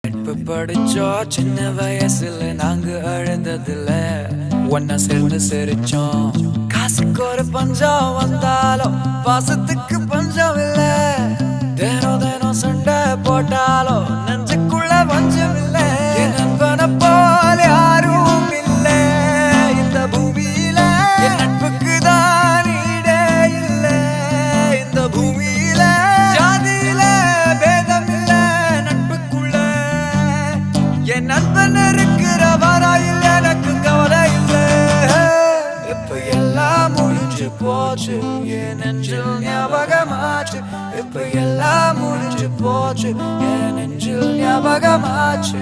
நட்பு படிச்சோம் சின்ன வயசுல நாங்க அழுந்ததில்ல ஒன்னா சேர்ந்து சிரிச்சோம். காசுக்கு ஒரு பஞ்சம் வந்தாலும் பாசத்துக்கு பஞ்சம் இல்ல. தினம் தினம் சண்டை போட்டாலும் நெஞ்சுக்குள்ள பஞ்சம் இல்ல. என் நண்பனை போல யாரும் இல்ல இந்த பூமியில. என் நட்புக்கு தான் ஈடே இல்ல இந்த பூமியில. ஜாதியில பேதம் இல்ல நட்புக்குள்ள. என் நண்பன் இருக்கிற வரையில் எனக்கு கவலை இல்ல. இப்ப எல்லாம் முடிஞ்சு போச்சு என் நெஞ்சில் ஞாபகமாச்சு. இப்ப எல்லாம் முடிஞ்சு போச்சு என் நெஞ்சில் ஞாபகமாச்சு.